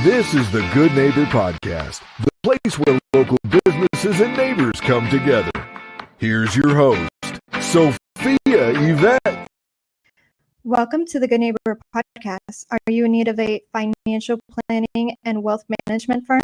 This is the Good Neighbor Podcast, the place where local businesses and neighbors come together. Here's your host, Sophia Yvette. Welcome to the Good Neighbor Podcast. Are you in need of a financial planning and wealth management firm?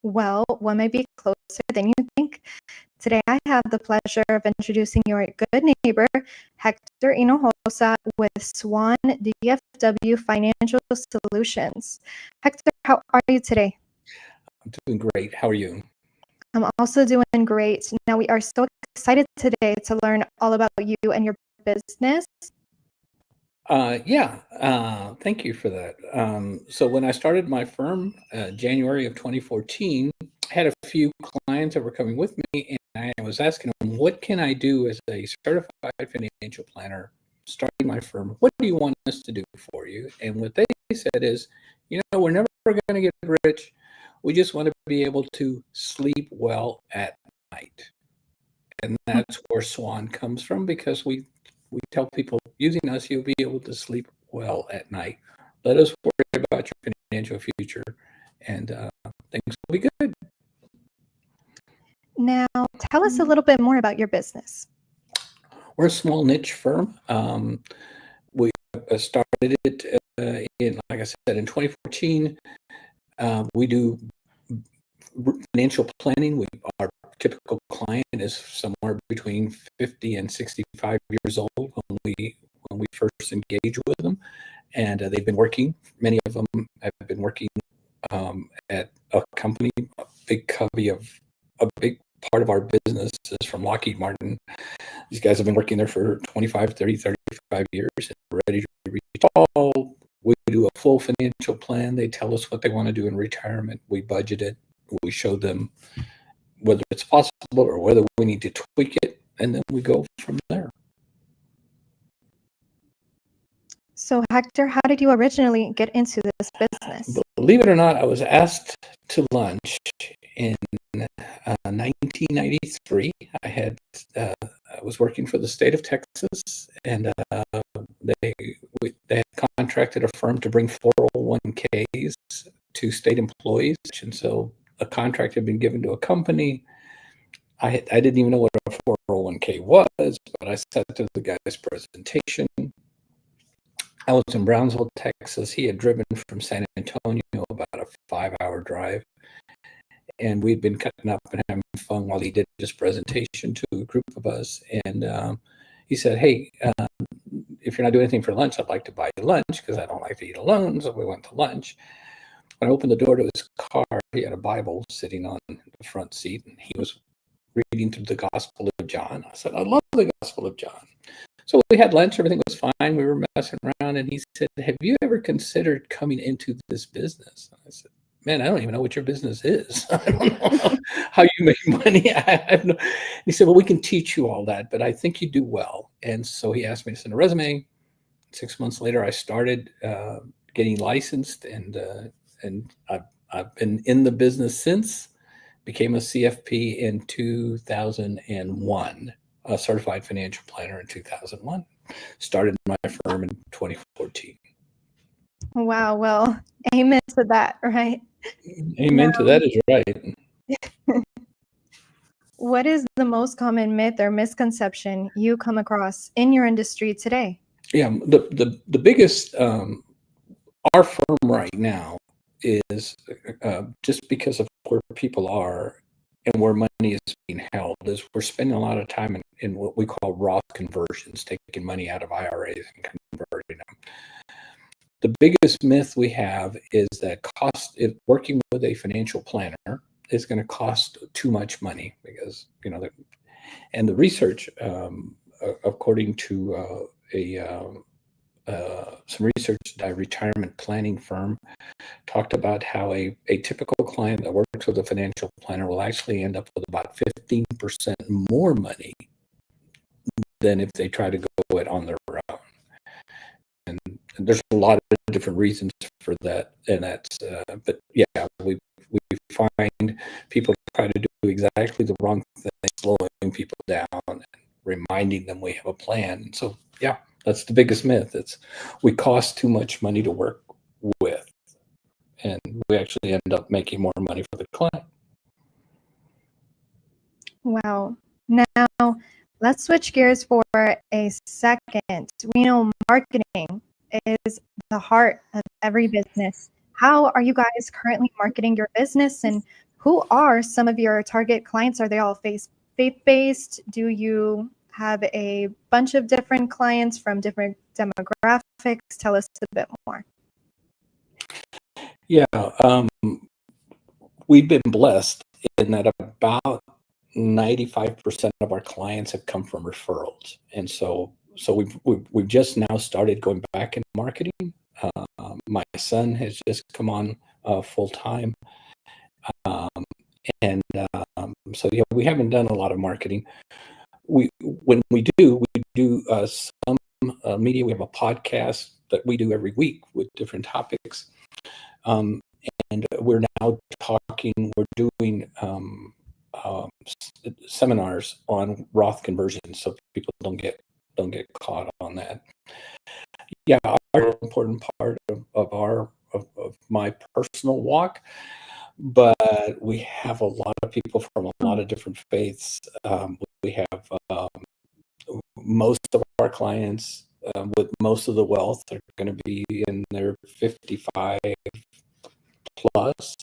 Well, one may be closer than you think. Today, I have the pleasure of introducing your good neighbor, Hector Hinojosa with Swan DFW Financial Solutions. Hector, how are you today? I'm doing great. How are you? I'm also doing great. Now, we are so excited today to learn all about you and your business. Thank you for that. So when I started my firm, January of 2014, I had a few clients that were coming with me, and I was asking them, what can I do as a certified financial planner starting my firm? What do you want us to do for you? And what they said is, we're never going to get rich. We just want to be able to sleep well at night. And that's where Swan comes from, because we tell people, using us, you'll be able to sleep well at night. Let us worry about your financial future, and things will be good. Now, tell us a little bit more about your business. We're a small niche firm. We started it in 2014. We do financial planning. Our typical client is somewhere between 50 and 65 years old when we first engage with them, and they've been working. Many of them have been working at a company. A big part of our business is from Lockheed Martin. These guys have been working there for 25, 30, 35 years and ready to retire. We do a full financial plan. They tell us what they want to do in retirement. We budget it. We show them whether it's possible or whether we need to tweak it, and then we go from there. So, Hector, how did you originally get into this business? Believe it or not, I was asked to lunch in 1993. I was working for the state of Texas, and they had contracted a firm to bring 401ks to state employees, and so a contract had been given to a company. I didn't even know what a 401k was, but I sat through the guy's presentation. I was in Brownsville, Texas. He had driven from San Antonio, about a 5-hour drive, and we'd been cutting up and having fun while he did his presentation to a group of us. And he said, "Hey, if you're not doing anything for lunch, I'd like to buy you lunch, because I don't like to eat alone." So we went to lunch. When I opened the door to his car, he had a Bible sitting on the front seat, and he was reading through the Gospel of John. I said, "I love the Gospel of John." So we had lunch. Everything was fine. We were messing around, and he said, "Have you ever considered coming into this business?" I said, "Man, I don't even know what your business is. I don't know how you make money." He said, "Well, we can teach you all that, but I think you do well." And so he asked me to send a resume. 6 months later, I started getting licensed, and I've been in the business since. Became a CFP in 2001, a certified financial planner in 2001. Started my firm in 2014. Wow, well, amen to that, right? Amen to that is right. What is the most common myth or misconception you come across in your industry today? Yeah, the biggest, our firm right now is just because of where people are and where money is being held, is we're spending a lot of time in what we call Roth conversions, taking money out of IRAs and converting them. The biggest myth we have is that working with a financial planner is going to cost too much money, because and the research, according to some research by a retirement planning firm, talked about how a typical client that works with a financial planner will actually end up with about 15% more money than if they try to go it on their own. And there's a lot of different reasons for that, and that's but yeah, we find people try to do exactly the wrong thing, slowing people down and reminding them we have a plan. And so yeah, that's the biggest myth. We cost too much money to work with, and we actually end up making more money for the client. Wow. Now, let's switch gears for a second. We know marketing is the heart of every business. How are you guys currently marketing your business, and who are some of your target clients? Are they all faith-based? Do you have a bunch of different clients from different demographics? Tell us a bit more. Yeah, we've been blessed in that about 95% of our clients have come from referrals, and so we've just now started going back in marketing. My son has just come on full time, and so yeah, we haven't done a lot of marketing. When we do some media. We have a podcast that we do every week with different topics, and we're now talking. We're doing seminars on Roth conversions, so people don't get caught on that. Yeah, our important part of my personal walk, but we have a lot of people from a lot of different faiths. We have most of our clients with most of the wealth are going to be in their 55 plus.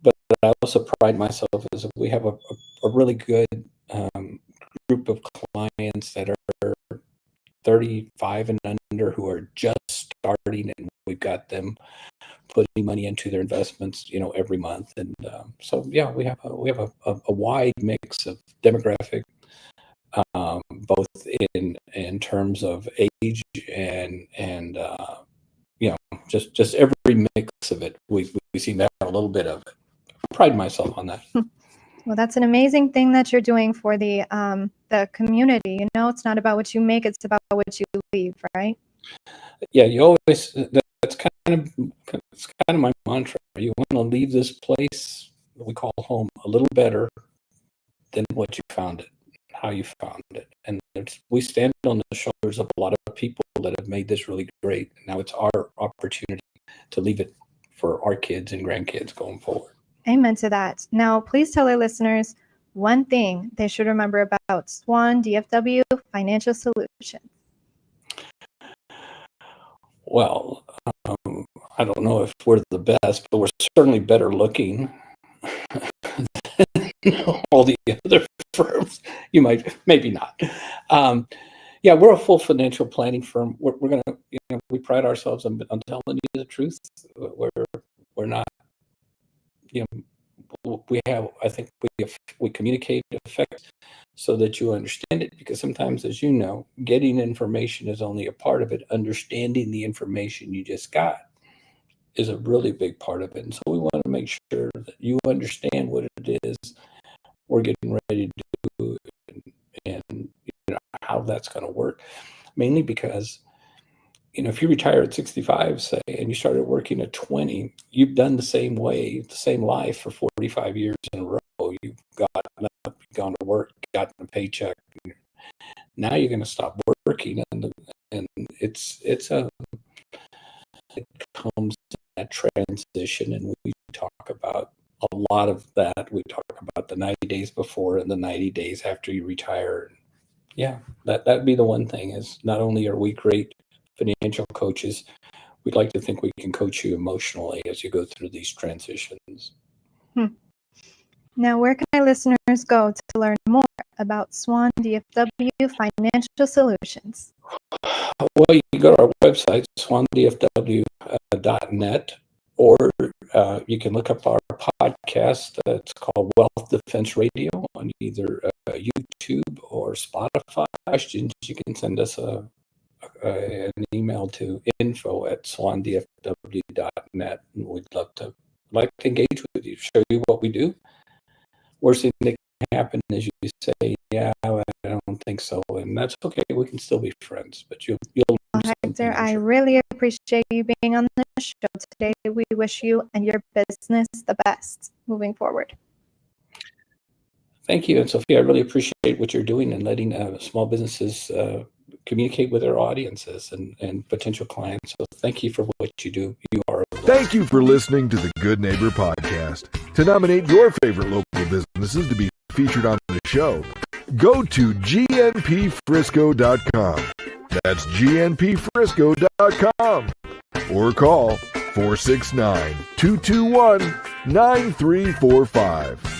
But I also pride myself as we have a really good group of clients that are 35 and under who are just starting, and we've got them putting money into their investments, every month. And so yeah, we have a wide mix of demographic, both in terms of age and just every mix of it. We seem to have a little bit of it. I pride myself on that. Well, that's an amazing thing that you're doing for the community. It's not about what you make; it's about what you leave, right? Yeah, you always. That's kind of my mantra. You want to leave this place that we call home a little better than what you found it, how you found it, and we stand on the shoulders of a lot of people that have made this really great. Now it's our opportunity to leave it for our kids and grandkids going forward. Amen to that. Now, please tell our listeners one thing they should remember about Swan DFW Financial Solutions. Well, I don't know if we're the best, but we're certainly better looking than all the other firms. You maybe not. Yeah, we're a full financial planning firm. We're going to, we pride ourselves on telling you the truth. We're not, I think we communicate effectively so that you understand it, because sometimes, as you know, getting information is only a part of it. Understanding the information you just got is a really big part of it. And so we want to make sure that you understand what it is we're getting ready to do, and how that's going to work. Mainly because, if you retire at 65, say, and you started working at 20, you've done the same life for 45 years in a row. You've gotten up, gone to work, gotten a paycheck. Now you're going to stop working, and it comes to that transition, and we talk about a lot of that. We talk about the 90 days before and the 90 days after you retire. Yeah, that'd be the one thing, is not only are we great financial coaches, we'd like to think we can coach you emotionally as you go through these transitions. Now, where can our listeners go to learn more about Swan DFW Financial Solutions? Well, you can go to our website, swandfw.net, or you can look up our podcast that's called Wealth Defense Radio on either YouTube or Spotify. Questions, you can send us an email to info@swandfw.net, and we'd like to engage with you, show you what we do. Worst thing that can happen is you say, yeah, I don't think so, and that's okay. We can still be friends, but you'll Hector, I really appreciate you being on the show today. We wish you and your business the best moving forward. Thank you. And Sophia, I really appreciate what you're doing and letting small businesses communicate with our audiences and potential clients. So thank you for what you do. You are. Thank you for listening to the Good Neighbor Podcast. To nominate your favorite local businesses to be featured on the show, go to gnpfrisco.com. That's gnpfrisco.com. Or call 469-221-9345.